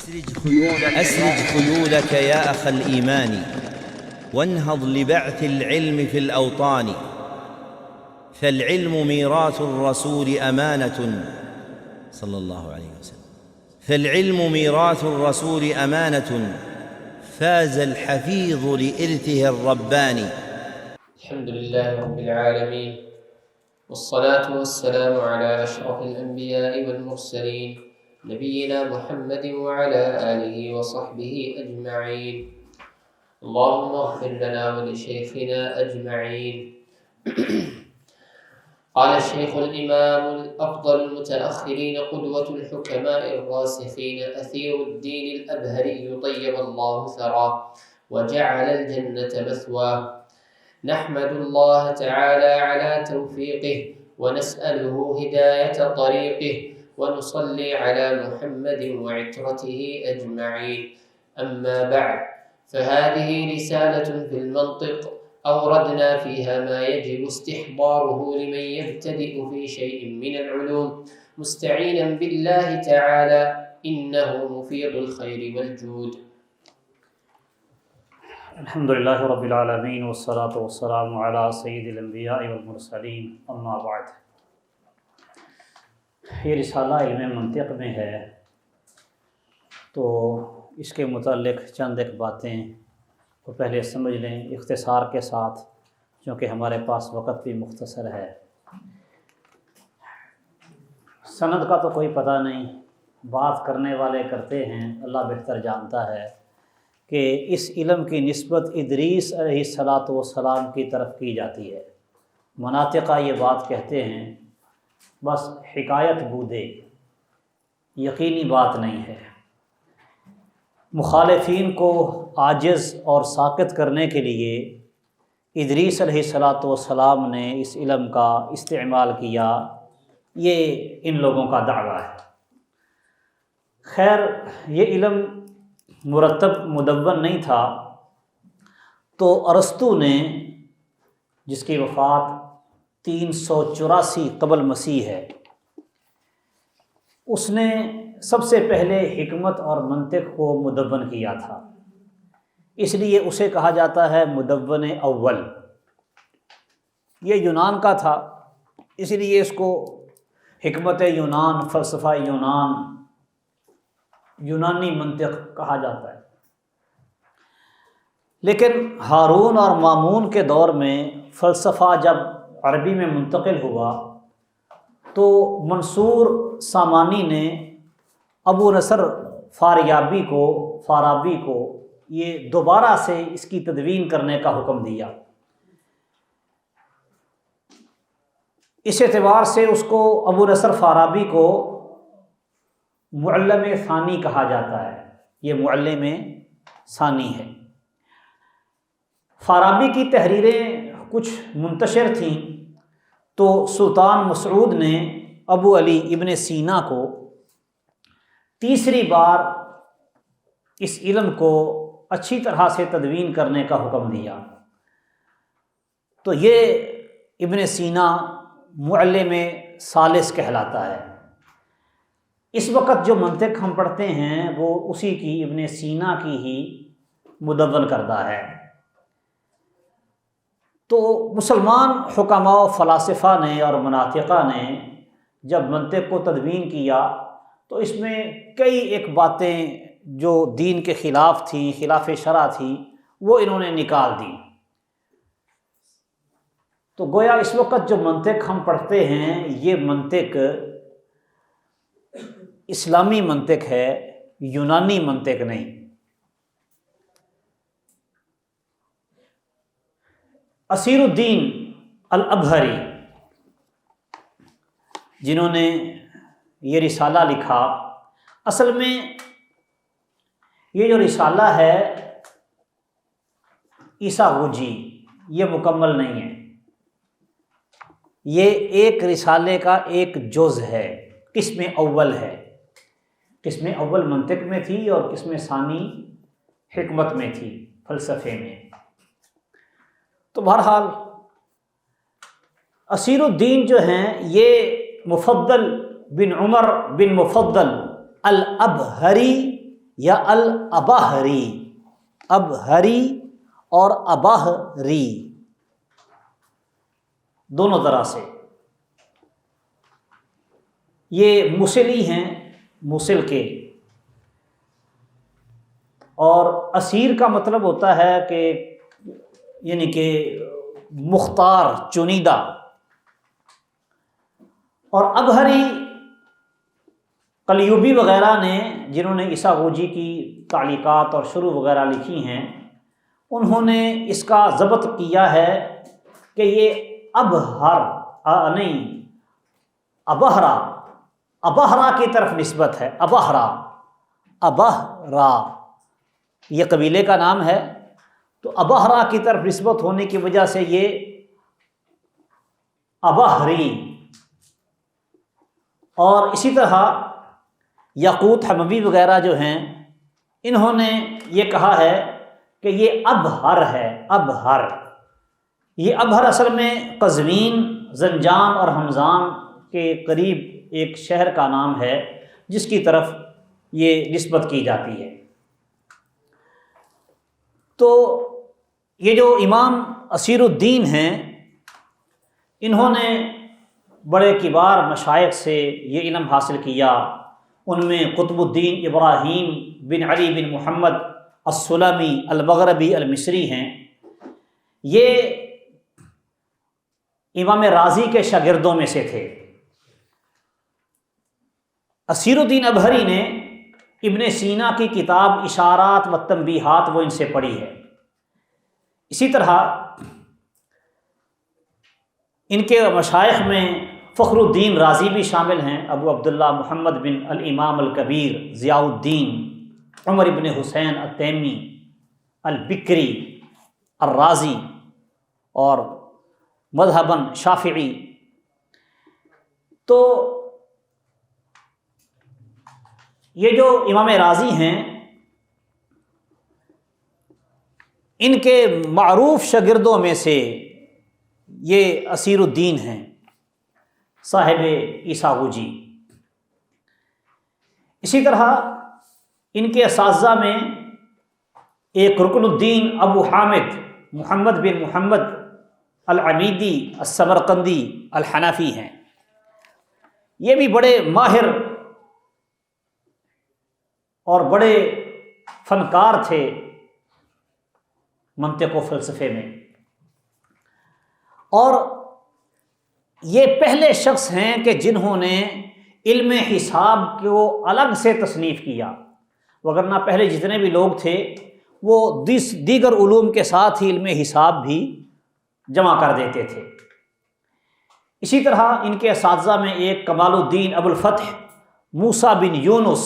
أسرج خيولك يا أخ الإيمان وانهض لبعث العلم في الأوطان، فالعلم ميراث الرسول أمانة صلى الله عليه وسلم، فالعلم ميراث الرسول أمانة فاز الحفيظ لإرثه الرباني. الحمد لله رب العالمين، والصلاة والسلام على أشرف الأنبياء والمرسلين نبينا محمد وعلى آله وصحبه أجمعين. اللهم اغفر لنا ولشيخنا أجمعين. قال الشيخ الإمام الأفضل المتأخرين قدوة الحكماء الراسخين أثير الدين الأبهري طيب الله ثراه وجعل الجنة مثواه، نحمد الله تعالى على توفيقه ونسأله هداية طريقه ونصلي على محمد وعترته أجمعين. أما بعد، فهذه رسالة في المنطق أوردنا فيها ما يجب استحضاره لمن يبتدئ في شيء من العلوم مستعينا بالله تعالى، إنه مفيض الخير والجود. الحمد للہ رب العالمین والصلاة والسلام علی سید الانبیاء والمرسلین، اما بعد۔ یہ رسالہ علم منطق میں ہے، تو اس کے متعلق چند ایک باتیں کو پہلے سمجھ لیں اختصار کے ساتھ، چونکہ ہمارے پاس وقت بھی مختصر ہے۔ سند کا تو کوئی پتہ نہیں، بات کرنے والے کرتے ہیں، اللہ بہتر جانتا ہے کہ اس علم کی نسبت ادریس علیہ السلام کی طرف کی جاتی ہے۔ مناطقہ یہ بات کہتے ہیں، بس حکایت بودے، یقینی بات نہیں ہے۔ مخالفین کو عاجز اور ساکت کرنے کے لیے ادریس علیہ السلام نے اس علم کا استعمال کیا، یہ ان لوگوں کا دعویٰ ہے۔ خیر، یہ علم مرتب مدون نہیں تھا، تو ارسطو نے، جس کی وفات 384 قبل مسیح ہے، اس نے سب سے پہلے حکمت اور منطق کو مدون کیا تھا، اس لیے اسے کہا جاتا ہے مدون اول۔ یہ یونان کا تھا، اس لیے اس کو حکمت یونان، فلسفہ یونان، یونانی منطق کہا جاتا ہے۔ لیکن ہارون اور مامون کے دور میں فلسفہ جب عربی میں منتقل ہوا، تو منصور سامانی نے ابو نصر فارابی کو یہ دوبارہ سے اس کی تدوین کرنے کا حکم دیا۔ اس اعتبار سے اس کو ابو نصر فارابی کو معلم ثانی کہا جاتا ہے، یہ معلم ثانی ہے۔ فارابی کی تحریریں کچھ منتشر تھیں، تو سلطان مسعود نے ابو علی ابن سینا کو تیسری بار اس علم کو اچھی طرح سے تدوین کرنے کا حکم دیا۔ تو یہ ابن سینا معلم ثالث کہلاتا ہے۔ اس وقت جو منطق ہم پڑھتے ہیں وہ اسی کی، ابن سینا کی ہی مدون کردہ ہے۔ تو مسلمان حکماء و فلاسفہ نے اور مناطقہ نے جب منطق کو تدوین کیا، تو اس میں کئی ایک باتیں جو دین کے خلاف تھیں، خلاف شرع تھی، وہ انہوں نے نکال دی۔ تو گویا اس وقت جو منطق ہم پڑھتے ہیں، یہ منطق اسلامی منطق ہے، یونانی منطق نہیں۔ اسیر الدین الابہری، جنہوں نے یہ رسالہ لکھا، اصل میں یہ جو رسالہ ہے عیسیٰ غوجی، یہ مکمل نہیں ہے، یہ ایک رسالے کا ایک جز ہے، قسم اول ہے۔ قسم اول منطق میں تھی اور قسم ثانی حکمت میں تھی، فلسفے میں۔ تو بہرحال اسیر الدین جو ہیں، یہ مفضل بن عمر بن مفضل الابہری یا الابہری، ابہری اور ابہری دونوں طرح سے، یہ مصلی ہیں، مصل کے، اور اسیر کا مطلب ہوتا ہے کہ یعنی کہ مختار، چنیدہ، اور ابہری قلیوبی وغیرہ نے، جنہوں نے عیساغوجی کی تعلیقات اور شروح وغیرہ لکھی ہیں، انہوں نے اس کا ضبط کیا ہے کہ یہ ابہر نہیں، ابہرا، ابہرا کی طرف نسبت ہے، ابہرا، ابہرا یہ قبیلے کا نام ہے، تو ابہرا کی طرف نسبت ہونے کی وجہ سے یہ ابہری۔ اور اسی طرح یاقوت حموی وغیرہ جو ہیں، انہوں نے یہ کہا ہے کہ یہ ابہر ہے، ابہر۔ یہ ابہر اصل میں قزوین، زنجان اور ہمزان کے قریب ایک شہر کا نام ہے جس کی طرف یہ نسبت کی جاتی ہے۔ تو یہ جو امام اسیر الدین ہیں، انہوں نے بڑے کبار مشائخ سے یہ علم حاصل کیا، ان میں قطب الدین ابراہیم بن علی بن محمد السلمی المغربی المصری ہیں۔ یہ امام رازی کے شاگردوں میں سے تھے۔ اسیر الدین ابہری نے ابن سینا کی کتاب اشارات و تنبیہات وہ ان سے پڑھی ہے۔ اسی طرح ان کے مشائخ میں فخر الدین رازی بھی شامل ہیں، ابو عبداللہ محمد بن الامام الکبیر ضیاء الدین عمر بن حسین التیمی البکری الرازی، اور مذہباً شافعی۔ تو یہ جو امام رازی ہیں، ان کے معروف شاگردوں میں سے یہ اسیر الدین ہیں، صاحب عیساغوجی۔ اسی طرح ان کے اساتذہ میں ایک رکن الدین ابو حامد محمد بن محمد العمیدی السمرقندی الحنفی ہیں۔ یہ بھی بڑے ماہر اور بڑے فنکار تھے منطق و فلسفے میں، اور یہ پہلے شخص ہیں کہ جنہوں نے علم حساب کو الگ سے تصنیف کیا، وگرنہ پہلے جتنے بھی لوگ تھے وہ دیگر علوم کے ساتھ ہی علم حساب بھی جمع کر دیتے تھے۔ اسی طرح ان کے اساتذہ میں ایک کمال الدین ابو الفتح موسیٰ بن یونس،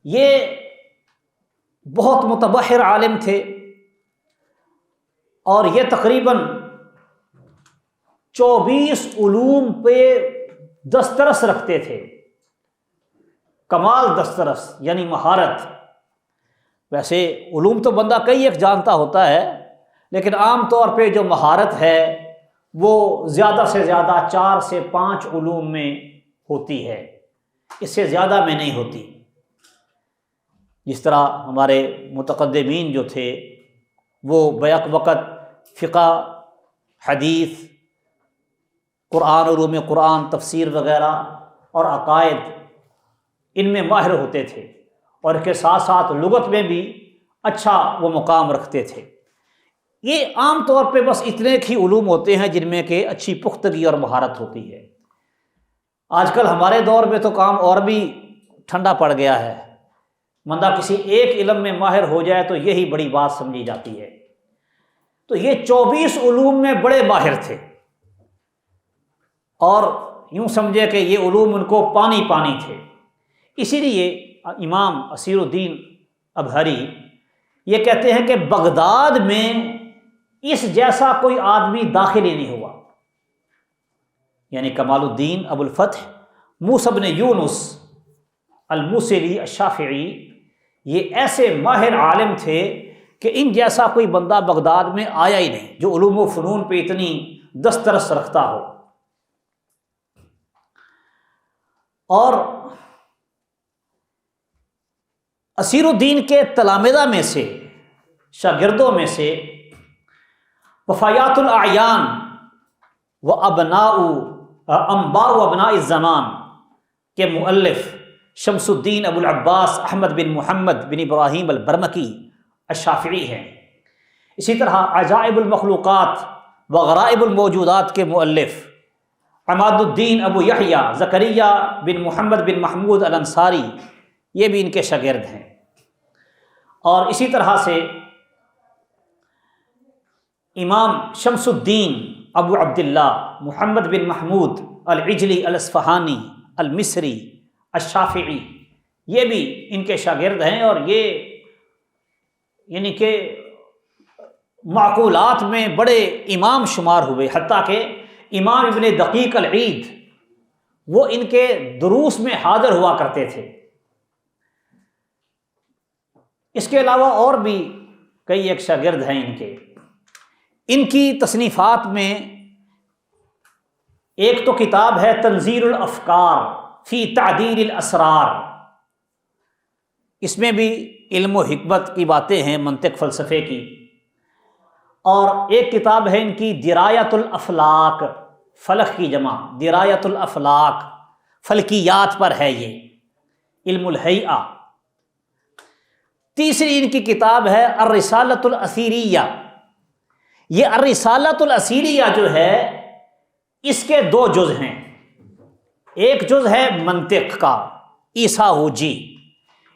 یہ بہت متبحر عالم تھے، اور یہ تقریباً 24 علوم پہ دسترس رکھتے تھے، کمال دسترس یعنی مہارت۔ ویسے علوم تو بندہ کئی ایک جانتا ہوتا ہے، لیکن عام طور پہ جو مہارت ہے وہ زیادہ سے زیادہ 4 سے 5 علوم میں ہوتی ہے، اس سے زیادہ میں نہیں ہوتی۔ جس طرح ہمارے متقدمین جو تھے وہ بیک وقت فقہ، حدیث، قرآن، علوم قرآن، تفسیر وغیرہ اور عقائد، ان میں ماہر ہوتے تھے، اور اس کے ساتھ ساتھ لغت میں بھی اچھا وہ مقام رکھتے تھے۔ یہ عام طور پہ بس اتنے ہی علوم ہوتے ہیں جن میں کہ اچھی پختگی اور مہارت ہوتی ہے۔ آج کل ہمارے دور میں تو کام اور بھی ٹھنڈا پڑ گیا ہے، بندہ کسی ایک علم میں ماہر ہو جائے تو یہی بڑی بات سمجھی جاتی ہے۔ تو یہ 24 علوم میں بڑے ماہر تھے، اور یوں سمجھے کہ یہ علوم ان کو پانی پانی تھے۔ اسی لیے امام اسیر الدین ابہری یہ کہتے ہیں کہ بغداد میں اس جیسا کوئی آدمی داخل ہی نہیں ہوا، یعنی کمال الدین ابو الفتح موسیٰ بن یونس الموصلی الشافعی، یہ ایسے ماہر عالم تھے کہ ان جیسا کوئی بندہ بغداد میں آیا ہی نہیں جو علوم و فنون پہ اتنی دسترس رکھتا ہو۔ اور اسیر الدین کے تلامذہ میں سے، شاگردوں میں سے وفایات الاعیان و انباء و ابناء الزمان کے مؤلف شمس الدین ابو العباس احمد بن محمد بن ابراہیم البرمکی الشافعی ہیں۔ اسی طرح عجائب المخلوقات و غرائب الموجودات کے مؤلف عماد الدین ابو یحییٰ زکریا بن محمد بن محمود الانصاری، یہ بھی ان کے شاگرد ہیں۔ اور اسی طرح سے امام شمس الدین ابو عبداللہ محمد بن محمود العجلی الاصفہانی المصری الشافعی، یہ بھی ان کے شاگرد ہیں، اور یہ یعنی کہ معقولات میں بڑے امام شمار ہوئے، حتیٰ کہ امام ابن دقیق العید وہ ان کے دروس میں حاضر ہوا کرتے تھے۔ اس کے علاوہ اور بھی کئی ایک شاگرد ہیں ان کے۔ ان کی تصنیفات میں ایک تو کتاب ہے تنزیل الافکار فی تعدیل الاسرار، اس میں بھی علم و حکمت کی باتیں ہیں، منطق فلسفے کی۔ اور ایک کتاب ہے ان کی درایت الافلاک، فلک کی جمع درایت الافلاک، فلکیات پر ہے یہ، علم الہیئہ۔ تیسری ان کی کتاب ہے الرسالۃ الاثیریہ۔ یہ الرسالۃ الاثیریہ جو ہے اس کے دو جز ہیں، ایک جز ہے منطق کا عیسیٰ ہوجی،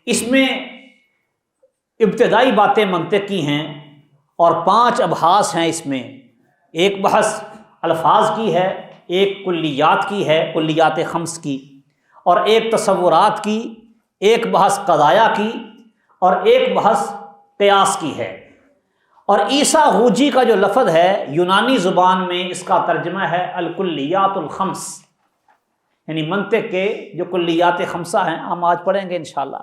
اس میں ابتدائی باتیں منطق کی ہیں اور 5 ابحاث ہیں اس میں، ایک بحث الفاظ کی ہے، ایک کلیات کی ہے، کلیات 5 کی، اور ایک تصورات کی، ایک بحث قضایا کی، اور ایک بحث قیاس کی ہے۔ اور عیسیٰ ہوجی کا جو لفظ ہے یونانی زبان میں اس کا ترجمہ ہے الکلیات الخمس، یعنی منطق کے جو کلیات 5 ہیں، ہم آج پڑھیں گے انشاءاللہ۔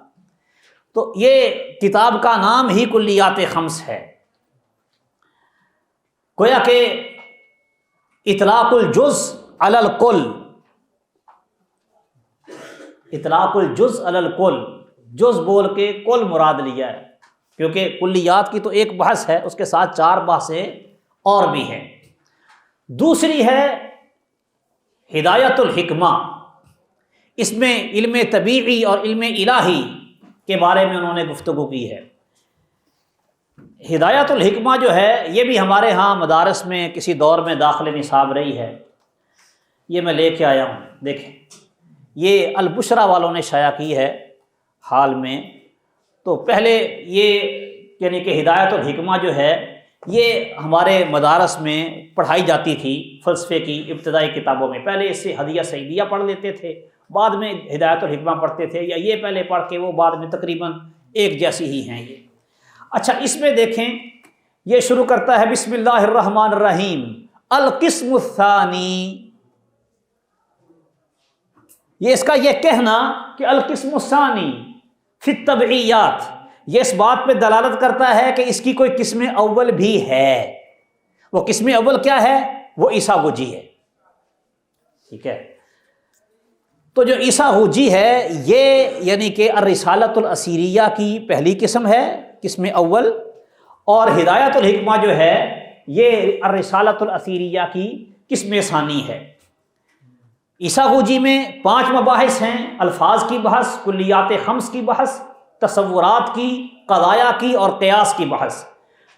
تو یہ کتاب کا نام ہی کلیات 5 ہے، گویا کہ اطلاق الجز علی الکل، اطلاق الجز علی الکل، جز بول کے کل مراد لیا ہے، کیونکہ کلیات کی تو ایک بحث ہے، اس کے ساتھ 4 بحثیں اور بھی ہیں۔ دوسری ہے ہدایت الحکمہ، اس میں علم طبیعی اور علم الہی کے بارے میں انہوں نے گفتگو کی ہے۔ ہدایت الحکمہ جو ہے یہ بھی ہمارے ہاں مدارس میں کسی دور میں داخل نصاب رہی ہے، یہ میں لے کے آیا ہوں، دیکھیں یہ البشرا والوں نے شائع کی ہے حال میں۔ تو پہلے یہ یعنی کہ ہدایت الحکمہ جو ہے یہ ہمارے مدارس میں پڑھائی جاتی تھی فلسفے کی ابتدائی کتابوں میں، پہلے اس سے ہدیہ سعیدیہ پڑھ لیتے تھے، بعد میں ہدایت الحکمہ پڑھتے تھے، یا یہ پہلے پڑھ کے وہ بعد میں تقریباً ایک جیسی ہی ہیں یہ۔ اچھا اس میں دیکھیں یہ شروع کرتا ہے بسم اللہ الرحمن الرحیم، القسم الثانی، یہ اس کا یہ کہنا کہ القسم الثانی فی الطبعیات، یہ اس بات پہ دلالت کرتا ہے کہ اس کی کوئی قسم اول بھی ہے۔ وہ قسم اول کیا ہے؟ وہ عیسیٰ ہوجی ہے، ٹھیک ہے۔ تو جو عیسیٰ ہوجی ہے یہ یعنی کہ الرسالۃ الاثیریہ کی پہلی قسم ہے، قسم اول، اور ہدایت الحکمہ جو ہے یہ الرسالۃ الاثیریہ کی قسم ثانی ہے۔ عیسیٰ ہوجی میں 5 مباحث ہیں، الفاظ کی بحث، کلیات 5 کی بحث، تصورات کی، قضایا کی اور قیاس کی بحث،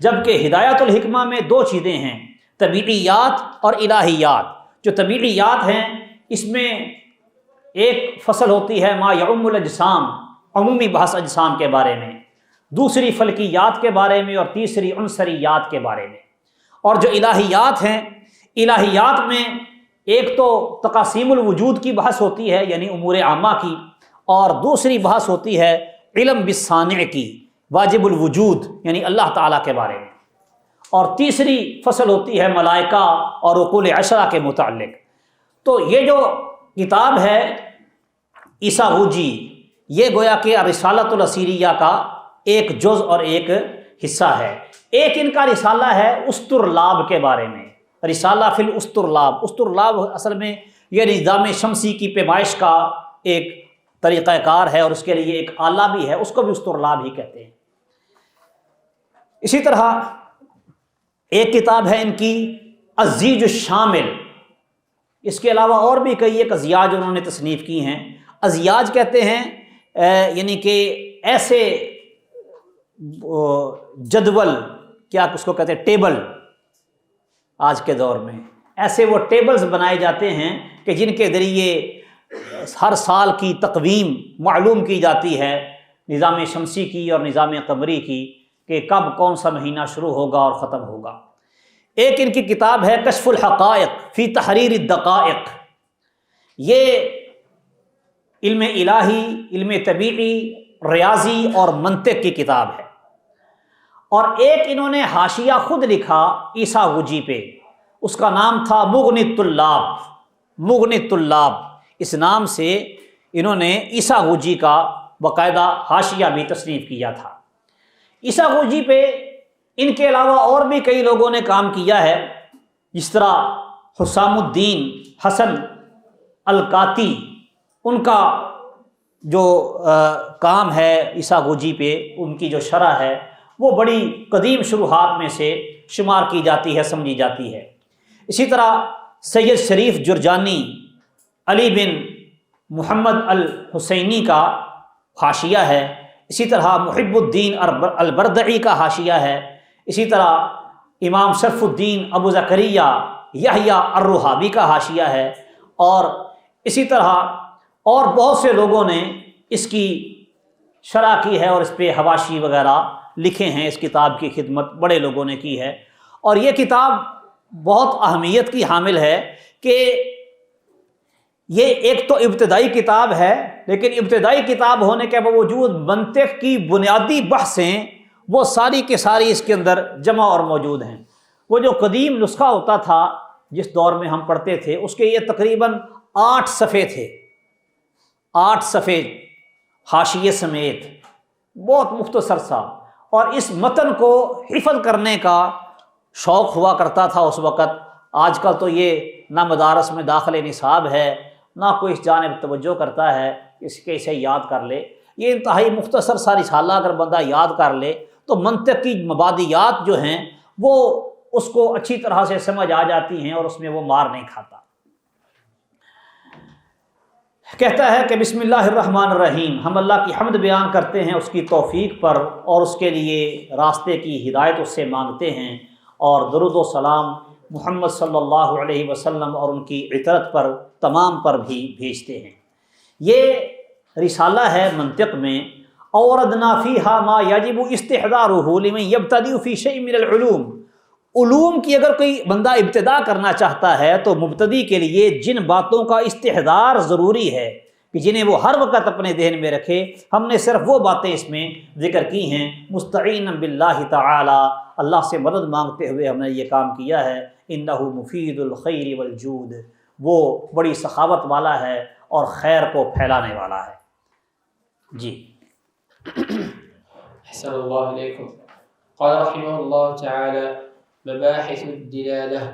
جبکہ ہدایت الحکمہ میں 2 چیزیں ہیں، طبیعیات اور الہیات۔ جو طبیعیات ہیں اس میں ایک فصل ہوتی ہے ما یعم الاجسام، عمومی بحث اجسام کے بارے میں، دوسری فلکیات کے بارے میں، اور تیسری عنصریات کے بارے میں۔ اور جو الہیات ہیں، الہیات میں ایک تو تقاسیم الوجود کی بحث ہوتی ہے یعنی امور عامہ کی، اور دوسری بحث ہوتی ہے علم بالصانع کی، واجب الوجود یعنی اللہ تعالیٰ کے بارے میں، اور تیسری فصل ہوتی ہے ملائکہ اور عقول عشرہ کے متعلق۔ تو یہ جو کتاب ہے عیسیٰ ہوجی، یہ گویا کہ رسالۃ الاثیریہ کا ایک جز اور ایک حصہ ہے۔ ایک ان کا رسالہ ہے اسطرلاب کے بارے میں، رسالہ فی الاسطرلاب۔ اسطرلاب اصل میں یہ نظام شمسی کی پیمائش کا ایک طریقہ کار ہے اور اس کے لیے ایک آلہ بھی ہے، اس کو بھی اسطرلاب ہی کہتے ہیں۔ اسی طرح ایک کتاب ہے ان کی الزیج الشامل، اس کے علاوہ اور بھی کئی ایک ازیاج انہوں نے تصنیف کی ہیں۔ ازیاج کہتے ہیں یعنی کہ ایسے جدول، کیا اس کو کہتے ہیں، ٹیبل، آج کے دور میں ایسے وہ ٹیبلز بنائے جاتے ہیں کہ جن کے ذریعے ہر سال کی تقویم معلوم کی جاتی ہے، نظام شمسی کی اور نظام قمری کی، کہ کب کون سا مہینہ شروع ہوگا اور ختم ہوگا۔ ایک ان کی کتاب ہے کشف الحقائق فی تحریر الدقائق، یہ علم الہی، علم طبیعی، ریاضی اور منطق کی کتاب ہے۔ اور ایک انہوں نے حاشیہ خود لکھا عیسیٰ غوجی پہ، اس کا نام تھا مغنی الطلاب، مغنی الطلاب، اس نام سے انہوں نے عیسیٰ غوجی کا باقاعدہ حاشیہ بھی تصنیف کیا تھا۔ عیسیٰ غوجی پہ ان کے علاوہ اور بھی کئی لوگوں نے کام کیا ہے، جس طرح حسام الدین حسن القاتی، ان کا جو کام ہے عیسیٰ غوجی پہ، ان کی جو شرح ہے وہ بڑی قدیم شروحات میں سے شمار کی جاتی ہے، سمجھی جاتی ہے۔ اسی طرح سید شریف جرجانی، علی بن محمد الحسینی کا حاشیہ ہے، اسی طرح محب الدین البردعی کا حاشیہ ہے، اسی طرح امام شرف الدین ابو زکریا یحییٰ الرحابی کا حاشیہ ہے، اور اسی طرح اور بہت سے لوگوں نے اس کی شرح کی ہے اور اس پہ حواشی وغیرہ لکھے ہیں۔ اس کتاب کی خدمت بڑے لوگوں نے کی ہے، اور یہ کتاب بہت اہمیت کی حامل ہے کہ یہ ایک تو ابتدائی کتاب ہے، لیکن ابتدائی کتاب ہونے کے باوجود منطق کی بنیادی بحثیں وہ ساری کے ساری اس کے اندر جمع اور موجود ہیں۔ وہ جو قدیم نسخہ ہوتا تھا جس دور میں ہم پڑھتے تھے، اس کے یہ تقریباً 8 صفحے تھے، 8 صفحے حاشیے سمیت، بہت مختصر سا، اور اس متن کو حفظ کرنے کا شوق ہوا کرتا تھا اس وقت۔ آج کل تو یہ نہ مدارس میں داخل نصاب ہے، نہ کوئی اس جانب توجہ کرتا ہے اس کے اسے یاد کر لے۔ یہ انتہائی مختصر سا رسالہ اگر بندہ یاد کر لے تو منطق کی مبادیات جو ہیں وہ اس کو اچھی طرح سے سمجھ آ جاتی ہیں اور اس میں وہ مار نہیں کھاتا۔ کہتا ہے کہ بسم اللہ الرحمن الرحیم، ہم اللہ کی حمد بیان کرتے ہیں اس کی توفیق پر اور اس کے لیے راستے کی ہدایت اس سے مانگتے ہیں، اور درود و سلام محمد صلی اللہ علیہ وسلم اور ان کی عطرت پر تمام پر بھی بھیجتے ہیں۔ یہ رسالہ ہے منطق میں، اوردنا فیہا ما یجب استحضارہ لمن یبتدئ فی شیء من العلوم، علوم کی اگر کوئی بندہ ابتدا کرنا چاہتا ہے تو مبتدی کے لیے جن باتوں کا استحضار ضروری ہے کہ جنہیں وہ ہر وقت اپنے ذہن میں رکھے، ہم نے صرف وہ باتیں اس میں ذکر کی ہیں۔ مستعینا باللہ تعالی، اللہ سے مدد مانگتے ہوئے ہم نے یہ کام کیا ہے۔ انہ مفید الخیر والجود، وہ بڑی سخاوت والا ہے اور خیر کو پھیلانے والا ہے۔ جی أحسن الله إليكم. قال رحمه الله تعالى: مباحث الدلالة.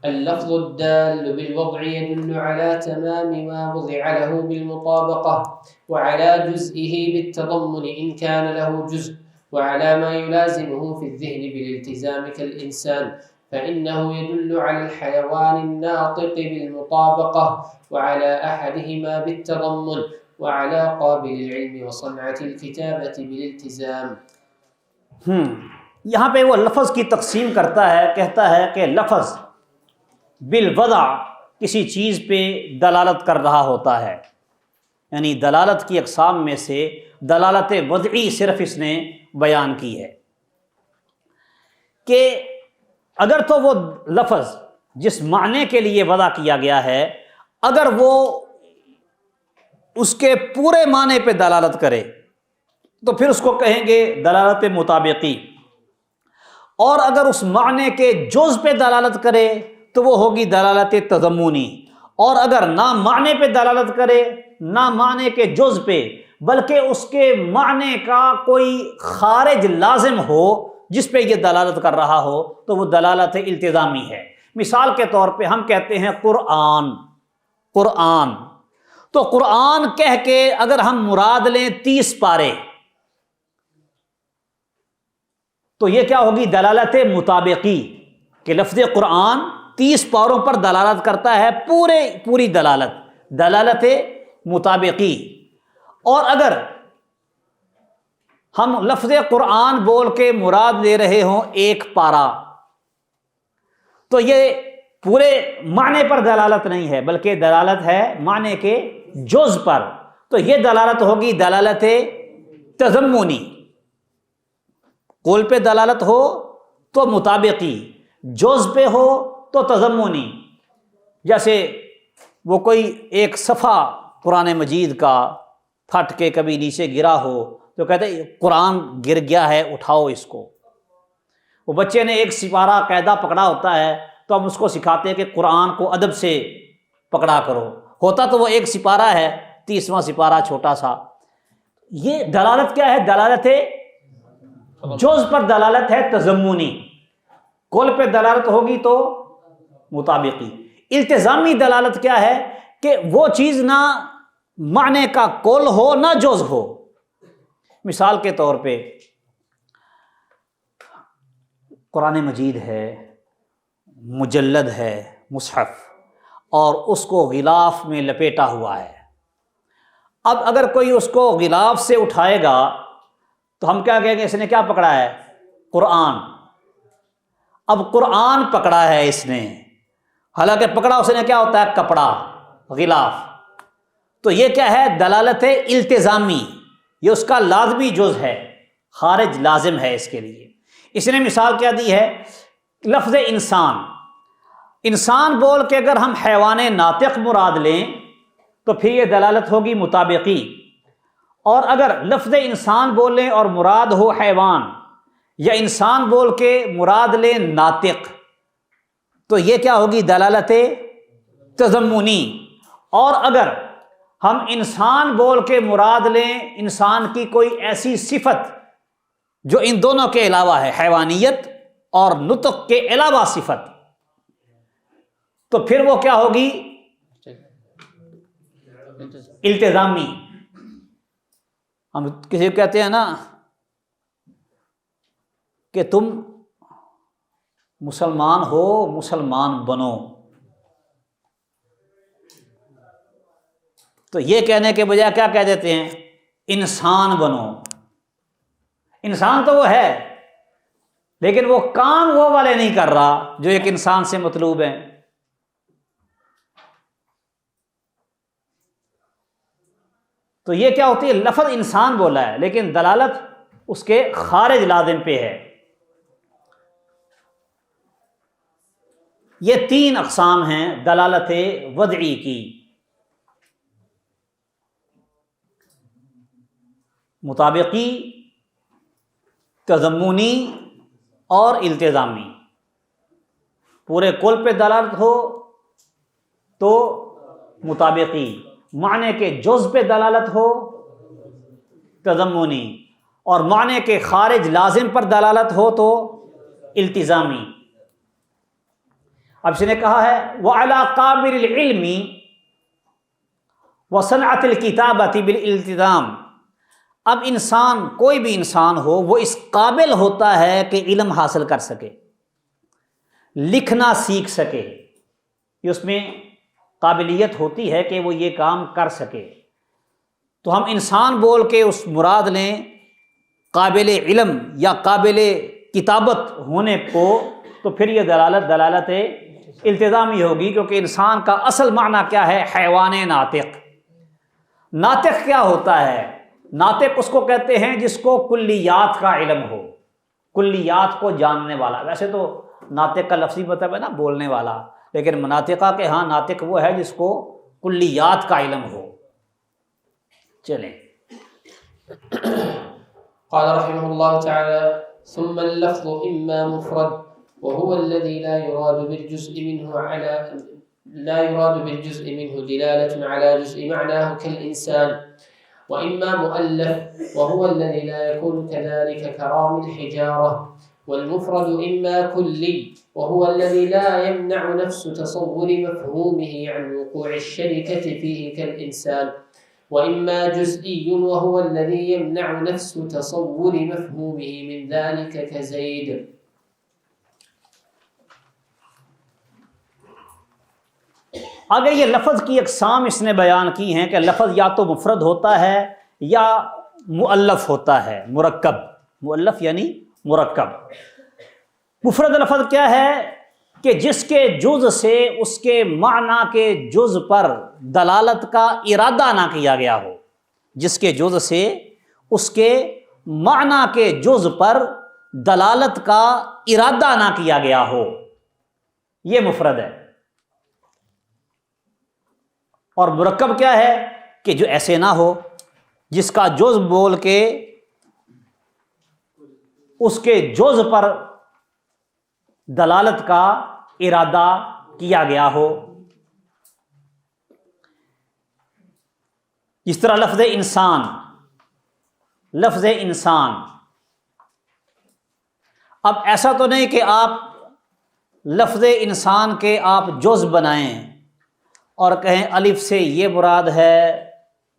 اللفظ الدال بالوضع يدل على تمام ما وضع له بالمطابقة، وعلى جزئه بالتضمن إن كان له جزء، وعلى ما يلازمه في الذهن بالالتزام كالإنسان، فإنه يدل على الحيوان الناطق بالمطابقة، وعلى أحدهما بالتضمن، وعلى قابل العلم وصنعة الكتابة بالالتزام۔ یہاں پہ وہ لفظ کی تقسیم کرتا ہے، کہتا ہے کہ لفظ بالوضع کسی چیز پہ دلالت کر رہا ہوتا ہے، یعنی دلالت کی اقسام میں سے دلالت وضعی صرف اس نے بیان کی ہے، کہ اگر تو وہ لفظ جس معنی کے لیے وضع کیا گیا ہے اگر وہ اس کے پورے معنی پہ دلالت کرے تو پھر اس کو کہیں گے دلالت مطابقی، اور اگر اس معنی کے جز پہ دلالت کرے تو وہ ہوگی دلالت تضمنی، اور اگر نہ معنی پہ دلالت کرے نہ معنی کے جز پہ بلکہ اس کے معنی کا کوئی خارج لازم ہو جس پہ یہ دلالت کر رہا ہو تو وہ دلالت التزامی ہے۔ مثال کے طور پہ ہم کہتے ہیں قرآن، قرآن، تو قرآن کہہ کے اگر ہم مراد لیں 30 پارے تو یہ کیا ہوگی؟ دلالت مطابقی، کہ لفظ قرآن 30 پاروں پر دلالت کرتا ہے، پوری دلالت مطابقی۔ اور اگر ہم لفظ قرآن بول کے مراد لے رہے ہوں 1 پارہ تو یہ پورے معنی پر دلالت نہیں ہے، بلکہ دلالت ہے معنی کے جز پر، تو یہ دلالت ہوگی دلالت تضمنی۔ قول پہ دلالت ہو تو مطابقی، جز پہ ہو تو تضمنی۔ جیسے وہ کوئی ایک صفحہ قرآن مجید کا پھٹ کے کبھی نیچے گرا ہو تو کہتے ہیں قرآن گر گیا ہے، اٹھاؤ اس کو۔ وہ بچے نے ایک سپارہ قاعدہ پکڑا ہوتا ہے تو ہم اس کو سکھاتے ہیں کہ قرآن کو ادب سے پکڑا کرو، ہوتا تو وہ ایک سپارہ ہے، 30واں سپارہ چھوٹا سا۔ یہ دلالت کیا ہے؟ دلالت جز پر دلالت ہے تضمنی، کل پہ دلالت ہوگی تو مطابقی۔ التزامی دلالت کیا ہے؟ کہ وہ چیز نہ معنی کا کل ہو نہ جز ہو۔ مثال کے طور پہ قرآن مجید ہے، مجلد ہے، مصحف، اور اس کو غلاف میں لپیٹا ہوا ہے۔ اب اگر کوئی اس کو غلاف سے اٹھائے گا تو ہم کیا کہیں گے؟ اس نے کیا پکڑا ہے؟ قرآن۔ اب قرآن پکڑا ہے اس نے، حالانکہ پکڑا اس نے کیا ہوتا ہے؟ کپڑا، غلاف۔ تو یہ کیا ہے؟ دلالت التزامی، یہ اس کا لازمی جز ہے، خارج لازم ہے اس کے لیے۔ اس نے مثال کیا دی ہے؟ لفظ انسان بول کے اگر ہم حیوان ناطق مراد لیں تو پھر یہ دلالت ہوگی مطابقی، اور اگر لفظ انسان بولیں اور مراد ہو حیوان، یا انسان بول کے مراد لیں ناطق، تو یہ کیا ہوگی؟ دلالت تضمنی۔ اور اگر ہم انسان بول کے مراد لیں انسان کی کوئی ایسی صفت جو ان دونوں کے علاوہ ہے، حیوانیت اور نطق کے علاوہ صفت، تو پھر وہ کیا ہوگی؟ التزامی۔ ہم کسی کو کہتے ہیں نا کہ تم مسلمان ہو، مسلمان بنو، تو یہ کہنے کے بجائے کیا کہہ دیتے ہیں؟ انسان بنو۔ انسان تو وہ ہے لیکن وہ کام وہ والے نہیں کر رہا جو ایک انسان سے مطلوب ہے۔ تو یہ کیا ہوتی ہے؟ لفظ انسان بولا ہے لیکن دلالت اس کے خارج لازم پہ ہے۔ یہ 3 اقسام ہیں دلالت وضعی کی: مطابقی، تضمنی اور التزامی۔ پورے کل پہ دلالت ہو تو مطابقی، معنی کے جز پہ دلالت ہو تضمنی، اور معنی کے خارج لازم پر دلالت ہو تو التزامی۔ اب اس نے کہا ہے وَعَلَىٰ قَابِلِ الْعِلْمِ وَصَنْعَةِ الْكِتَابَةِ بِالْالْتِزَامِ۔ اب انسان، کوئی بھی انسان ہو، وہ اس قابل ہوتا ہے کہ علم حاصل کر سکے، لکھنا سیکھ سکے، یہ اس میں قابلیت ہوتی ہے کہ وہ یہ کام کر سکے۔ تو ہم انسان بول کے اس مراد لیں قابل علم یا قابل کتابت ہونے کو، تو پھر یہ دلالت التزامی ہوگی، کیونکہ انسان کا اصل معنی کیا ہے؟ حیوان ناطق۔ ناطق کیا ہوتا ہے؟ ناطق اس کو کہتے ہیں جس کو کلیات کا علم ہو، کلیات کو جاننے والا۔ ویسے تو ناطق کا لفظی مطلب ہے نا بولنے والا، لیکن مناطقہ کے ہاں ناطق وہ ہے جس کو کلیات کا علم ہو۔ چلیں قال رحمه الله تعالى: ثم اللفظ إما مفرد وهو الذي لا يراد بالجزء منه دلالة على جزء معناه كالإنسان، وإما مؤلف وهو الذي لا يكون كذلك كرام الحجارة، والمفرد إما كلي وهو الذي لا يمنع نفس تصور مفهومه عن وقوع الشركة فيه كالإنسان، وإما جزئي وهو الذي يمنع نفس تصور مفهومه من ذلك كزيد. آگے یہ لفظ کی اقسام اس نے بیان کی ہیں کہ لفظ یا تو مفرد ہوتا ہے یا مؤلف ہوتا ہے، مرکب، مؤلف یعنی مرکب۔ مفرد لفظ کیا ہے کہ جس کے جز سے اس کے معنی کے جز پر دلالت کا ارادہ نہ کیا گیا ہو، جس کے جز سے اس کے معنی کے جز پر دلالت کا ارادہ نہ کیا گیا ہو، یہ مفرد ہے۔ اور مرکب کیا ہے کہ جو ایسے نہ ہو، جس کا جز بول کے اس کے جز پر دلالت کا ارادہ کیا گیا ہو۔ اس طرح لفظ انسان، لفظ انسان، اب ایسا تو نہیں کہ آپ لفظ انسان کے آپ جز بنائیں اور کہیں الف سے یہ مراد ہے،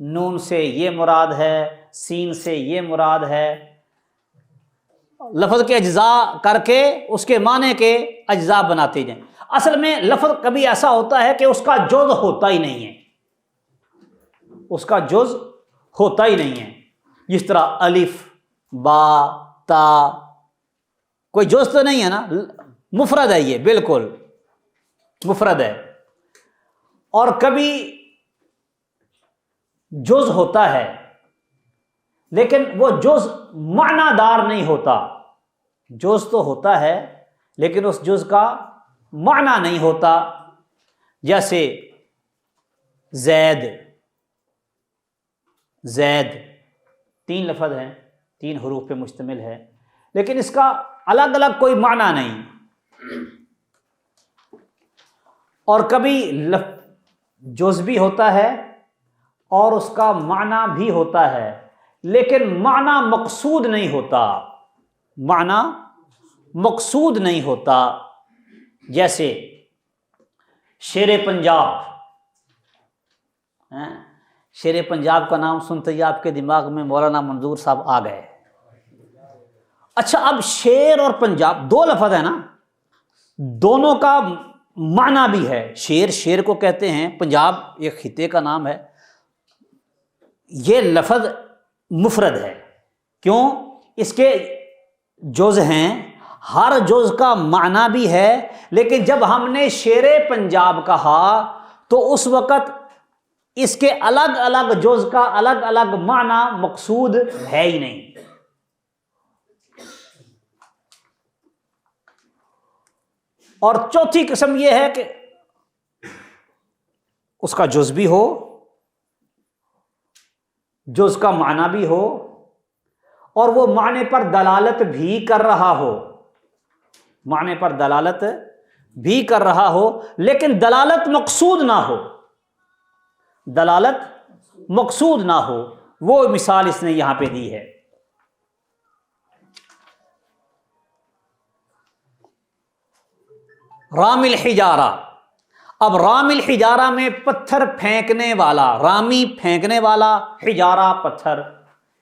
نون سے یہ مراد ہے، سین سے یہ مراد ہے، لفظ کے اجزاء کر کے اس کے معنی کے اجزاء بناتے جائیں۔ اصل میں لفظ کبھی ایسا ہوتا ہے کہ اس کا جز ہوتا ہی نہیں ہے، اس کا جز ہوتا ہی نہیں ہے۔ جس طرح الف، با، تا، کوئی جز تو نہیں ہے نا، مفرد ہے، یہ بالکل مفرد ہے۔ اور کبھی جز ہوتا ہے لیکن وہ جز معنی دار نہیں ہوتا، جز تو ہوتا ہے لیکن اس جز کا معنی نہیں ہوتا، جیسے زید، زید 3 لفظ ہیں، 3 حروف پہ مشتمل ہے، لیکن اس کا الگ الگ کوئی معنی نہیں۔ اور کبھی جز بھی ہوتا ہے اور اس کا معنی بھی ہوتا ہے لیکن معنی مقصود نہیں ہوتا، معنی مقصود نہیں ہوتا، جیسے شیر پنجاب۔ شیر پنجاب کا نام سنتے ہی آپ کے دماغ میں مولانا منظور صاحب آ گئے۔ اچھا، اب شیر اور پنجاب 2 لفظ ہیں نا، دونوں کا معنی بھی ہے۔ شیر، شیر کو کہتے ہیں، پنجاب ایک خطے کا نام ہے۔ یہ لفظ مفرد ہے، کیوں؟ اس کے جز ہیں، ہر جز کا معنی بھی ہے، لیکن جب ہم نے شیر پنجاب کہا تو اس وقت اس کے الگ الگ جز کا الگ الگ معنی مقصود ہے ہی نہیں۔ اور چوتھی قسم یہ ہے کہ اس کا جز بھی ہو، جز کا معنی بھی ہو، اور وہ معنی پر دلالت بھی کر رہا ہو، معنی پر دلالت بھی کر رہا ہو لیکن دلالت مقصود نہ ہو، دلالت مقصود نہ ہو۔ وہ مثال اس نے یہاں پہ دی ہے۔ رامی الحجارہ، اب رامی الحجارہ میں پتھر پھینکنے والا، رامی پھینکنے والا، حجارہ پتھر،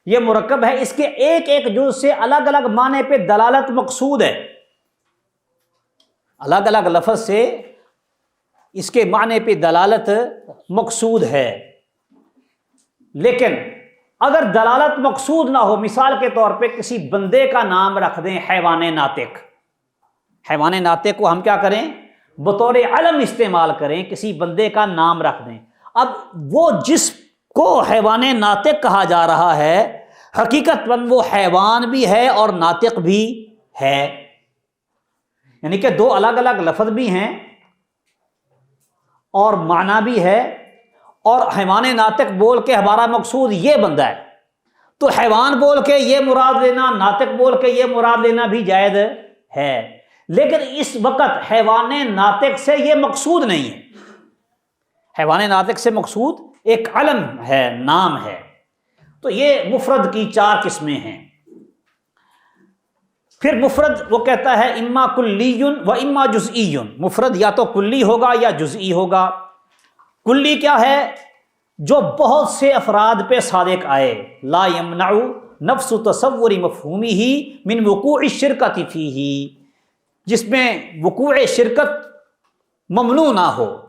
یہ مرکب ہے، اس کے ایک ایک جز سے الگ الگ معنی پہ دلالت مقصود ہے، الگ الگ لفظ سے اس کے معنی پہ دلالت مقصود ہے۔ لیکن اگر دلالت مقصود نہ ہو، مثال کے طور پہ کسی بندے کا نام رکھ دیں حیوان ناطق، حیوان ناطق کو ہم کیا کریں؟ بطور علم استعمال کریں، کسی بندے کا نام رکھ دیں۔ اب وہ جس کو حیوان ناطق کہا جا رہا ہے حقیقت میں وہ حیوان بھی ہے اور ناطق بھی ہے، یعنی کہ 2 الگ الگ لفظ بھی ہیں اور معنی بھی ہے، اور حیوان ناطق بول کے ہمارا مقصود یہ بندہ ہے، تو حیوان بول کے یہ مراد لینا، ناطق بول کے یہ مراد لینا بھی جائز ہے، لیکن اس وقت حیوان ناطق سے یہ مقصود نہیں ہے۔ حیوان ناطق سے مقصود ایک علم ہے، نام ہے۔ تو یہ مفرد کی 4 قسمیں ہیں۔ پھر مفرد وہ کہتا ہے اما کلی و اما جزئی، مفرد یا تو کلی ہوگا یا جزئی ہوگا۔ کلی کیا ہے؟ جو بہت سے افراد پہ صادق آئے، لا یمنع نفس تصور مفہومہ من وقوع الشرکۃ فیہ، جس میں وقوع شرکت ممنوع نہ ہو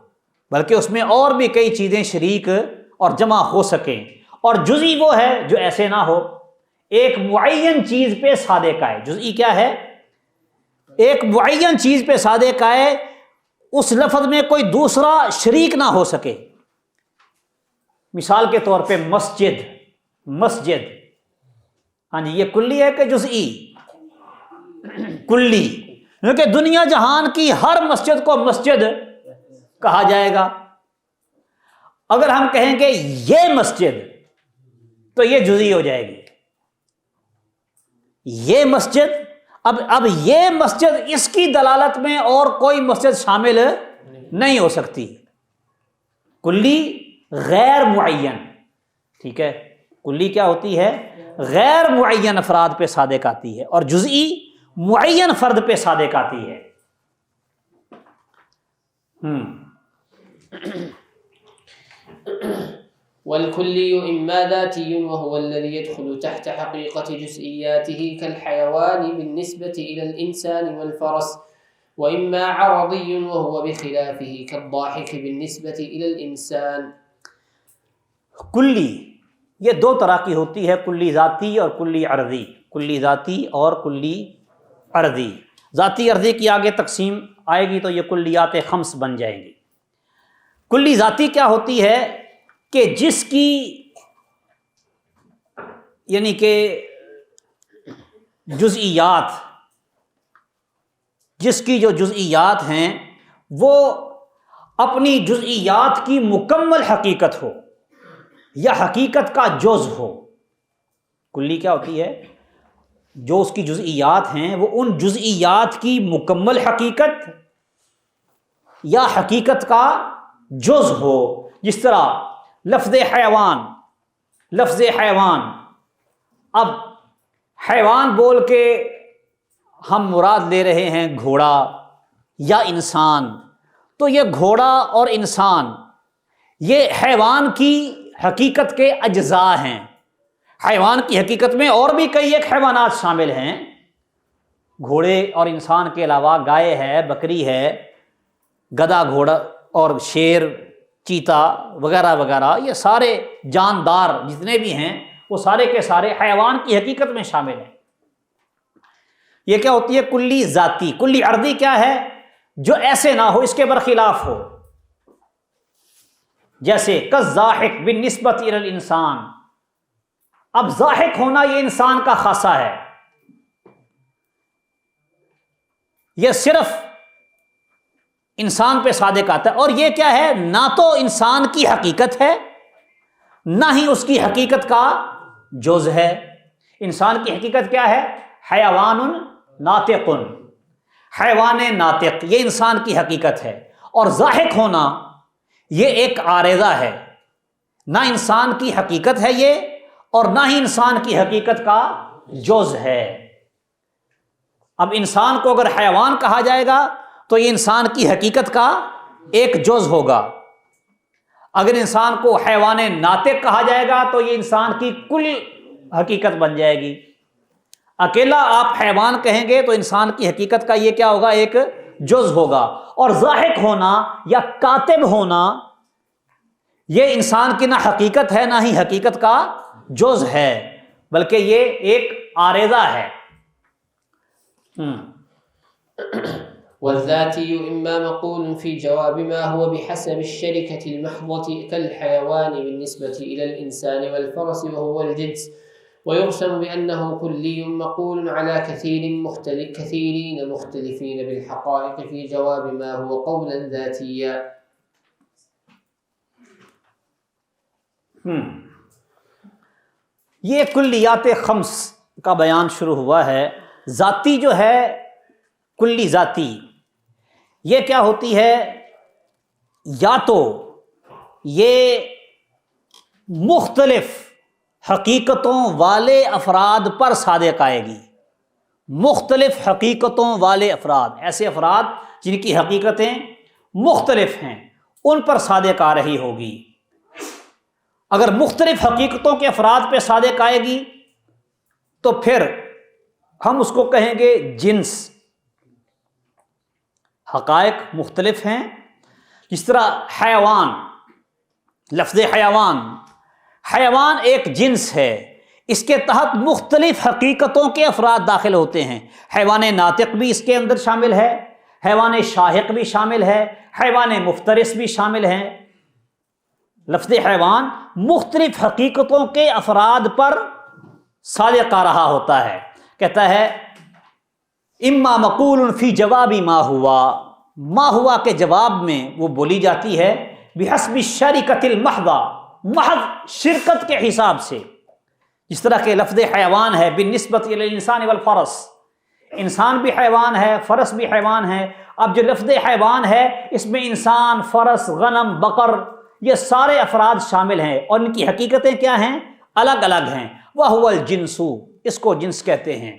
بلکہ اس میں اور بھی کئی چیزیں شریک اور جمع ہو سکیں۔ اور جزئی وہ ہے جو ایسے نہ ہو، ایک معین چیز پہ صادق آئے۔ جزئی کیا ہے؟ ایک معین چیز پہ صادق آئے، اس لفظ میں کوئی دوسرا شریک نہ ہو سکے۔ مثال کے طور پہ مسجد، ہاں جی، یہ کلی ہے کہ جزئی؟ کلی، کیونکہ دنیا جہان کی ہر مسجد کو مسجد کہا جائے گا۔ اگر ہم کہیں گے یہ مسجد تو یہ جزئی ہو جائے گی۔ یہ مسجد، اب یہ مسجد، اس کی دلالت میں اور کوئی مسجد شامل نہیں ہو سکتی۔ کلی غیر معین، ٹھیک ہے، کلی کیا ہوتی ہے؟ غیر معین افراد پہ صادق آتی ہے، اور جزئی معین فرد پہ صادق آتی ہے۔ والكلي إما ذاتي وهو الذي يدخل تحت حقيقة جزئياته كالحيوان بالنسبة إلى الإنسان والفرس، وإما عرضي وهو بخلافه كالضاحك بالنسبة إلى الإنسان۔ کلی یہ دو طرح کی ہوتی ہے، کلی ذاتی اور کلی عرضی۔ کلی ذاتی اور کلی عرضی۔ ذاتی عرضی کی آگے تقسیم آئے گی تو یہ کلیات خمس بن جائیں گی۔ کلی ذاتی کیا ہوتی ہے؟ کہ جس کی، یعنی کہ جزئیات، جس کی جو جزئیات ہیں وہ اپنی جزئیات کی مکمل حقیقت ہو یا حقیقت کا جز ہو۔ کلی کیا ہوتی ہے؟ جو اس کی جزئیات ہیں وہ ان جزئیات کی مکمل حقیقت یا حقیقت کا جز ہو۔ جس طرح لفظ حیوان، اب حیوان بول کے ہم مراد لے رہے ہیں گھوڑا یا انسان، تو یہ گھوڑا اور انسان یہ حیوان کی حقیقت کے اجزاء ہیں۔ حیوان کی حقیقت میں اور بھی کئی ایک حیوانات شامل ہیں، گھوڑے اور انسان کے علاوہ گائے ہے، بکری ہے، گدھا، گھوڑا اور شیر، چیتا وغیرہ وغیرہ، یہ سارے جاندار جتنے بھی ہیں وہ سارے کے سارے حیوان کی حقیقت میں شامل ہیں۔ یہ کیا ہوتی ہے؟ کلی ذاتی۔ کلی عرضی کیا ہے؟ جو ایسے نہ ہو، اس کے برخلاف ہو، جیسے کالضاحک بالنسبت الی الانسان۔ اب ضاحک ہونا یہ انسان کا خاصہ ہے، یہ صرف انسان پہ صادق آتا ہے، اور یہ کیا ہے؟ نہ تو انسان کی حقیقت ہے نہ ہی اس کی حقیقت کا جز ہے۔ انسان کی حقیقت کیا ہے؟ حیوان ناطق، حیوان ناطق، یہ انسان کی حقیقت ہے۔ اور ضاحک ہونا یہ ایک عارضہ ہے، نہ انسان کی حقیقت ہے یہ، اور نہ ہی انسان کی حقیقت کا جز ہے۔ اب انسان کو اگر حیوان کہا جائے گا تو یہ انسان کی حقیقت کا ایک جز ہوگا، اگر انسان کو حیوان ناطق کہا جائے گا تو یہ انسان کی کل حقیقت بن جائے گی۔ اکیلا آپ حیوان کہیں گے تو انسان کی حقیقت کا یہ کیا ہوگا؟ ایک جز ہوگا۔ اور ضاحک ہونا یا کاتب ہونا یہ انسان کی نہ حقیقت ہے نہ ہی حقیقت کا جز ہے، بلکہ یہ ایک عارضہ ہے۔ والذاتي إما مقول في جواب ما هو بحسب الشركة المحضة كالحيوان بالنسبة إلى الإنسان والفرس وهو الجنس، ويقسم بأنه كلي مقول على كثيرين مختلفين بالحقائق في جواب ما هو قولا ذاتيا۔ یہ کلیات خمس کا بیان شروع ہوا ہے۔ ذاتی جو ہے، کلی ذاتی، یہ کیا ہوتی ہے؟ یا تو یہ مختلف حقیقتوں والے افراد پر صادق آئے گی، مختلف حقیقتوں والے افراد، ایسے افراد جن کی حقیقتیں مختلف ہیں، ان پر صادق آ رہی ہوگی۔ اگر مختلف حقیقتوں کے افراد پہ صادق آئے گی تو پھر ہم اس کو کہیں گے جنس۔ حقائق مختلف ہیں، جس طرح حیوان، لفظ حیوان، حیوان ایک جنس ہے، اس کے تحت مختلف حقیقتوں کے افراد داخل ہوتے ہیں۔ حیوان ناطق بھی اس کے اندر شامل ہے، حیوان شاہق بھی شامل ہے، حیوان مفترس بھی شامل ہے۔ لفظ حیوان مختلف حقیقتوں کے افراد پر صادق آ رہا ہوتا ہے۔ کہتا ہے اما مقول فی جواب ما ہوا، ما ہوا کے جواب میں وہ بولی جاتی ہے بحسب الشرکۃ المحضہ، محض شرکت کے حساب سے، جس طرح کہ لفظ حیوان ہے بالنسبت الی الانسان والفرس، انسان بھی حیوان ہے، فرس بھی حیوان ہے۔ اب جو لفظ حیوان ہے اس میں انسان، فرس، غنم، بقر، یہ سارے افراد شامل ہیں، اور ان کی حقیقتیں کیا ہیں؟ الگ الگ ہیں۔ وَهُوَ الْجِنسُ، اس کو جنس کہتے ہیں۔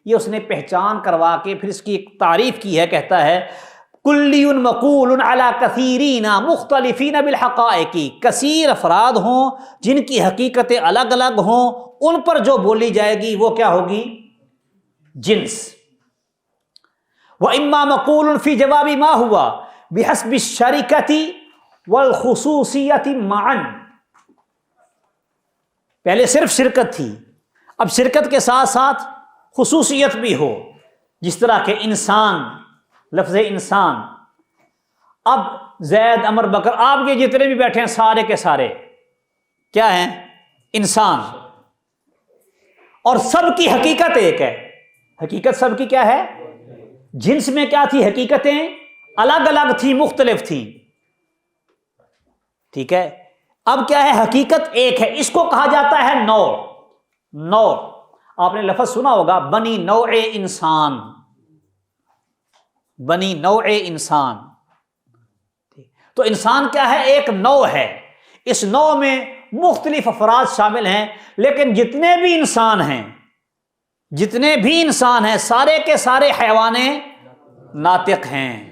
یہ اس نے پہچان کروا کے پھر اس کی ایک تعریف کی ہے، کہتا ہے کلی مقول علی کثیرین مختلفین بالحقائق، کثیر افراد ہوں جن کی حقیقتیں الگ الگ ہوں، ان پر جو بولی جائے گی وہ کیا ہوگی؟ جنس۔ وَإِمَّا مَقُولٌ فِي جَوَابِ مَا هُوَ بِحَسْبِ الشَّرِكَةِ وَالْخُصُوصِيَّةِ مَعًا، پہلے صرف شرکت تھی، اب شرکت کے ساتھ ساتھ خصوصیت بھی ہو، جس طرح کہ انسان، لفظ انسان، اب زید، عمر، بکر، آپ کے جتنے بھی بیٹھے ہیں سارے کے سارے کیا ہیں؟ انسان، اور سب کی حقیقت ایک ہے۔ حقیقت سب کی کیا ہے؟ جنس میں کیا تھی؟ حقیقتیں الگ الگ تھی، مختلف تھی، ٹھیک ہے۔ اب کیا ہے؟ حقیقت ایک ہے، اس کو کہا جاتا ہے نوع۔ نوع، آپ نے لفظ سنا ہوگا بنی نوع انسان، بنی نوع انسان۔ تو انسان کیا ہے؟ ایک نوع ہے، اس نوع میں مختلف افراد شامل ہیں، لیکن جتنے بھی انسان ہیں، جتنے بھی انسان ہیں، سارے کے سارے حیوان ناطق ہیں،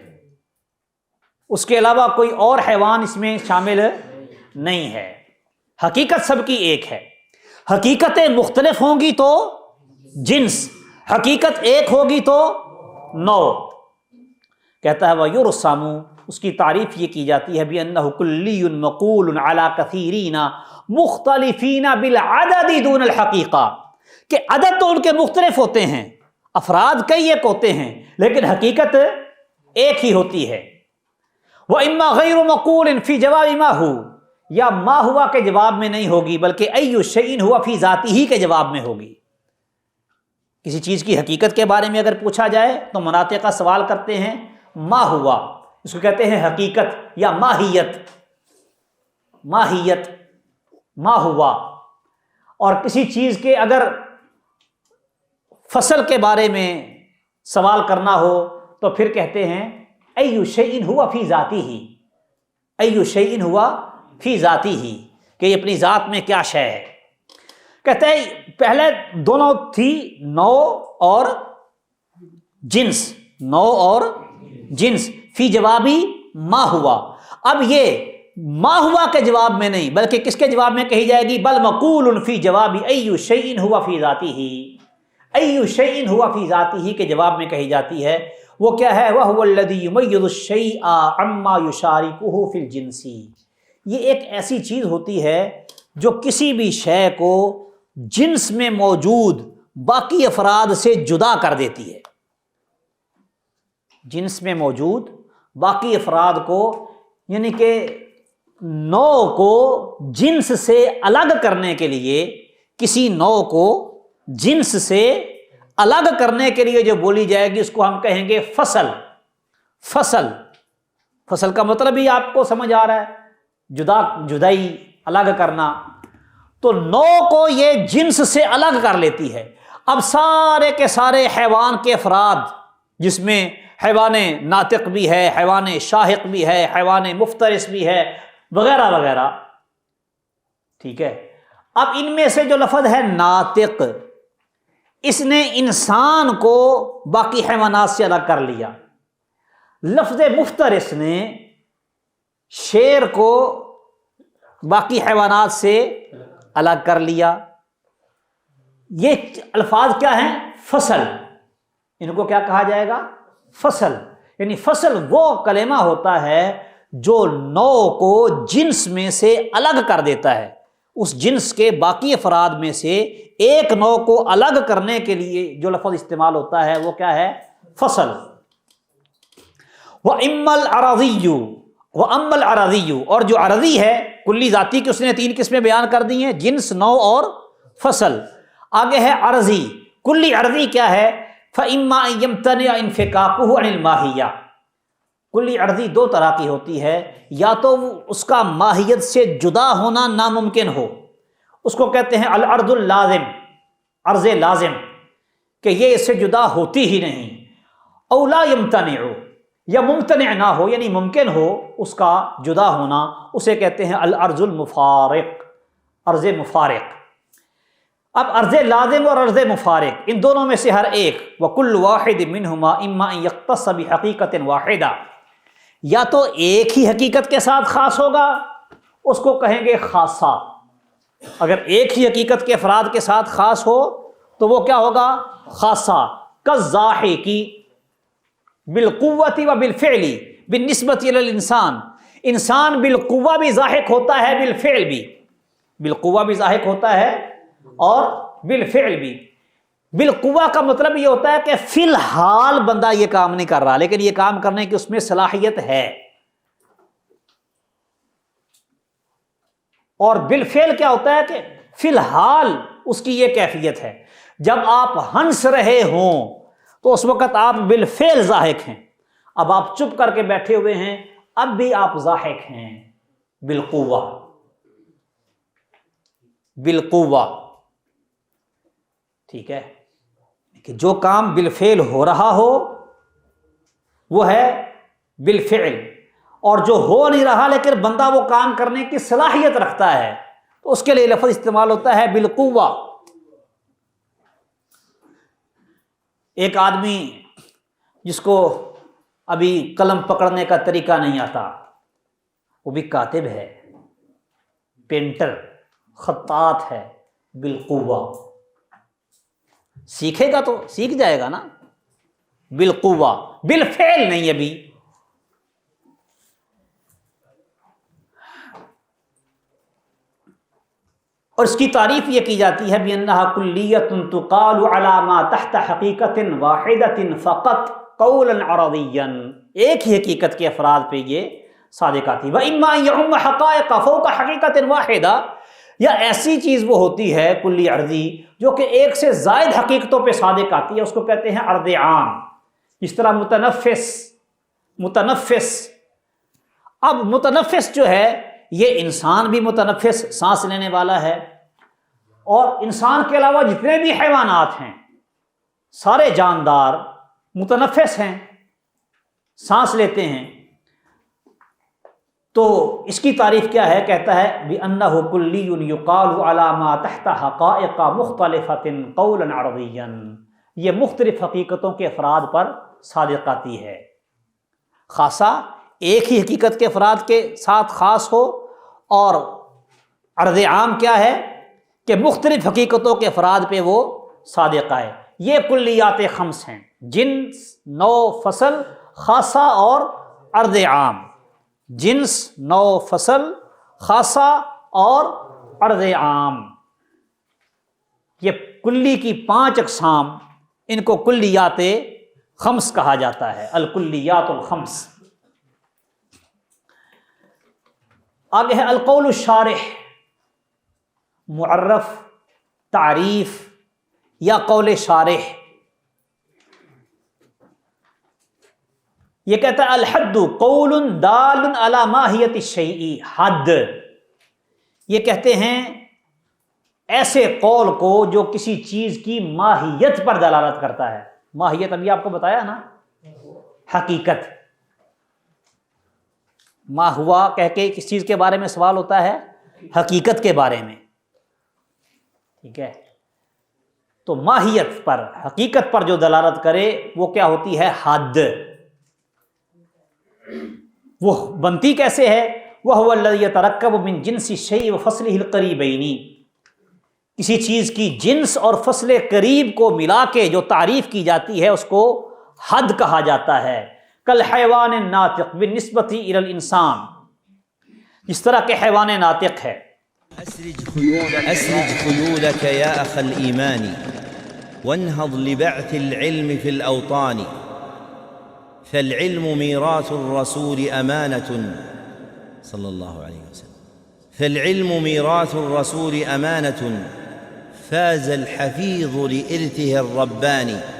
اس کے علاوہ کوئی اور حیوان اس میں شامل نہیں ہے۔ حقیقت سب کی ایک ہے۔ حقیقتیں مختلف ہوں گی تو جنس، حقیقت ایک ہوگی تو نوع۔ کہتا ہے وَيُرْسَمُ، اس کی تعریف یہ کی جاتی ہے بِأَنَّهُ كُلِّيٌّ مَقُولٌ عَلَى كَثِيرِينَ مُخْتَلِفِينَ بِالْعَدَدِ دُونَ الْحَقِيقَةِ، کہ عدد تو ان کے مختلف ہوتے ہیں، افراد کئی ایک ہوتے ہیں، لیکن حقیقت ایک ہی ہوتی ہے۔ وَإِمَّا غَيْرُ مَقُولٍ فِي جَوَابِ مَا هُوَ، یا ما ہوا کے جواب میں نہیں ہوگی، بلکہ ایُّ شیءٍ ہوا فی ذاتہ کے جواب میں ہوگی۔ کسی چیز کی حقیقت کے بارے میں اگر پوچھا جائے تو مناطق سوال کرتے ہیں ما ہوا، اس کو کہتے ہیں حقیقت یا ماہیت، ماہیت، ما ہوا۔ اور کسی چیز کے اگر فصل کے بارے میں سوال کرنا ہو تو پھر کہتے ہیں ایُّ شیءٍ ہوا فی ذاتہ، ایُّ شیءٍ ہوا فی ذاتہ، کہ یہ اپنی ذات میں کیا شے ہے۔ کہتے ہیں پہلے دونوں تھی نوع اور جنس، نوع اور جنس، فی جوابی ما ہوا۔ اب یہ ما ہوا کے جواب میں نہیں، بلکہ کس کے جواب میں کہی جائے گی؟ بل مقول فی جواب ایُّ شیءٍ ہوا فی ذاتہ، ایُّ شیءٍ ہوا فی ذاتہ کے جواب میں کہی جاتی ہے۔ وہ کیا ہے؟ وَهُوَ الَّذِي يُمَيِّزُ الشَّيْءَ عَمَّا يُشَارِكُهُ فِي الْجِنْسِ، یہ ایک ایسی چیز ہوتی ہے جو کسی بھی شے کو جنس میں موجود باقی افراد سے جدا کر دیتی ہے۔ جنس میں موجود باقی افراد کو، یعنی کہ نوع کو جنس سے الگ کرنے کے لیے، کسی نوع کو جنس سے الگ کرنے کے لیے جو بولی جائے گی اس کو ہم کہیں گے فصل۔ فصل، فصل کا مطلب ہی آپ کو سمجھ آ رہا ہے، جدا، جدائی، الگ کرنا۔ تو نوع کو یہ جنس سے الگ کر لیتی ہے۔ اب سارے کے سارے حیوان کے افراد، جس میں حیوان ناطق بھی ہے، حیوان شاہق بھی ہے، حیوان مفترس بھی ہے، وغیرہ وغیرہ، ٹھیک ہے۔ اب ان میں سے جو لفظ ہے ناطق، اس نے انسان کو باقی حیوانات سے الگ کر لیا، لفظ مفترس نے شیر کو باقی حیوانات سے الگ کر لیا۔ یہ الفاظ کیا ہیں؟ فصل، ان کو کیا کہا جائے گا؟ فصل، یعنی فصل وہ کلمہ ہوتا ہے جو نوع کو جنس میں سے الگ کر دیتا ہے، اس جنس کے باقی افراد میں سے ایک نوع کو الگ کرنے کے لیے جو لفظ استعمال ہوتا ہے وہ کیا ہے؟ فصل۔ وَأَمَّا الْعَرَضِيُّ، وَأَمَّا الْعَرَضِيُّ، اور جو عرضی ہے کلی ذاتی کی، اس نے 3 قسمیں بیان کر دی ہیں، جنس، نوع اور فصل۔ آگے ہے عرضی۔ کلی عرضی کیا ہے؟ فَإِمَّا أَن يَمْتَنِعَ انفِكَاكُهُ عَنِ الْمَاهِيَّةِ۔ کلی عرضی 2 طرح کی ہوتی ہے، یا تو اس کا ماہیت سے جدا ہونا ناممکن ہو، اس کو کہتے ہیں العرض اللازم، عرض لازم، کہ یہ اس سے جدا ہوتی ہی نہیں۔ او لا يمتنع، یا ممتنع نہ ہو، یعنی ممکن ہو اس کا جدا ہونا، اسے کہتے ہیں العرض المفارق، عرض مفارق۔ اب عرض لازم اور عرض مفارق، ان دونوں میں سے ہر ایک، وَكُلُّ وَاحِدٍ مِّنْهُمَا إِمَّا أَن يَخْتَصَّ بِحَقِيقَةٍ وَاحِدَةٍ، یا تو ایک ہی حقیقت کے ساتھ خاص ہوگا، اس کو کہیں گے خاصہ۔ اگر ایک ہی حقیقت کے افراد کے ساتھ خاص ہو تو وہ کیا ہوگا؟ خاصہ۔ کالضاحک بالقوۃ وبالفعل بالنسبۃ الی الانسان، انسان بالقوہ بھی ضاحک ہوتا ہے، بالفعل بھی، بالقوہ بھی ضاحک ہوتا ہے اور بالفعل بھی۔ بالقوہ کا مطلب یہ ہوتا ہے کہ فی الحال بندہ یہ کام نہیں کر رہا، لیکن یہ کام کرنے کی اس میں صلاحیت ہے۔ اور بالفعل کیا ہوتا ہے کہ فی الحال اس کی یہ کیفیت ہے، جب آپ ہنس رہے ہوں تو اس وقت آپ بالفعل ضاحک ہیں، اب آپ چپ کر کے بیٹھے ہوئے ہیں اب بھی آپ ضاحک ہیں، بالقوہ، بالقوہ، ٹھیک ہے؟ کہ جو کام بالفعل ہو رہا ہو وہ ہے بالفعل، اور جو ہو نہیں رہا لیکن بندہ وہ کام کرنے کی صلاحیت رکھتا ہے تو اس کے لیے لفظ استعمال ہوتا ہے بالقوہ۔ ایک آدمی جس کو ابھی قلم پکڑنے کا طریقہ نہیں آتا، وہ بھی کاتب ہے، پینٹر، خطاط ہے، بالقوہ، سیکھے گا تو سیکھ جائے گا نا، بالقوہ، بالفعل نہیں ابھی۔ اور اس کی تعریف یہ کی جاتی ہے بِأَنَّهَا كُلِّيَّةٌ تُقَالُ عَلَى مَا تَحْتَ حَقِيقَةٍ وَاحِدَةٍ فَقَطْ قَوْلًا عَرَضِيًّا، ایک ہی حقیقت کے افراد پہ یہ صادق آتی ہے۔ وَإِمَّا أَن يَعُمَّ حَقَائِقَ فَوْقَ حَقِيقَةٍ وَاحِدَةٍ، یا ایسی چیز وہ ہوتی ہے کلی عرضی جو کہ ایک سے زائد حقیقتوں پہ صادق آتی ہے، اس کو کہتے ہیں عرض عام۔ اس طرح متنفس، اب متنفس جو ہے یہ انسان بھی متنفس، سانس لینے والا ہے، اور انسان کے علاوہ جتنے بھی حیوانات ہیں سارے جاندار متنفس ہیں، سانس لیتے ہیں۔ تو اس کی تعریف کیا ہے؟ کہتا ہے بِأَنَّهُ كُلِّيٌّ يُقَالُ عَلَى مَا تَحْتَ حَقَائِقَ مُخْتَلِفَةٍ قَوْلًا عَرَضِيًّا، یہ مختلف حقیقتوں کے افراد پر صادق آتی ہے۔ خاصہ ایک ہی حقیقت کے افراد کے ساتھ خاص ہو، اور عرض عام کیا ہے کہ مختلف حقیقتوں کے افراد پہ وہ صادق آئے۔ یہ کلیات 5 ہیں، جنس، نوع، فصل، خاصہ اور عرض عام۔ جنس، نوع، فصل، خاصہ اور عرض عام، یہ کلی کی 5 اقسام، ان کو کلیات 5 کہا جاتا ہے، الکلیات ال5۔ آگے ہے القول الشارح، معرف، تعریف یا قول شارح۔ یہ کہتا ہے الحد قول دال علی ماہیت الشیء، حد، یہ کہتے ہیں ایسے قول کو جو کسی چیز کی ماہیت پر دلالت کرتا ہے۔ ماہیت ابھی آپ کو بتایا نا، حقیقت، ما ہوا کہہ کے کس چیز کے بارے میں سوال ہوتا ہے؟ حقیقت کے بارے میں، ٹھیک ہے؟ تو ماہیت پر، حقیقت پر جو دلالت کرے وہ کیا ہوتی ہے؟ حد۔ وہ بنتی کیسے ہے؟ وَهُوَ الَّذِي يَتَرَكَّبُ مِن جِنْسِ الشَّيْءِ وَفَصْلِهِ الْقَرِيبَيْنِ، کسی چیز کی جنس اور فصل قریب کو ملا کے جو تعریف کی جاتی ہے اس کو حد کہا جاتا ہے۔ کالحیوان الناطق بالنسبۃ الی الانسان، جس طرح کہ حیوان ناطق ہے۔ أسرج خيولك يا أخ الإيمان وانهض لبعث العلم في الأوطان، فالعلم ميراث الرسول أمانة صلى الله عليه وسلم، فالعلم ميراث الرسول أمانة فاز الحفيظ لإرثه الرباني،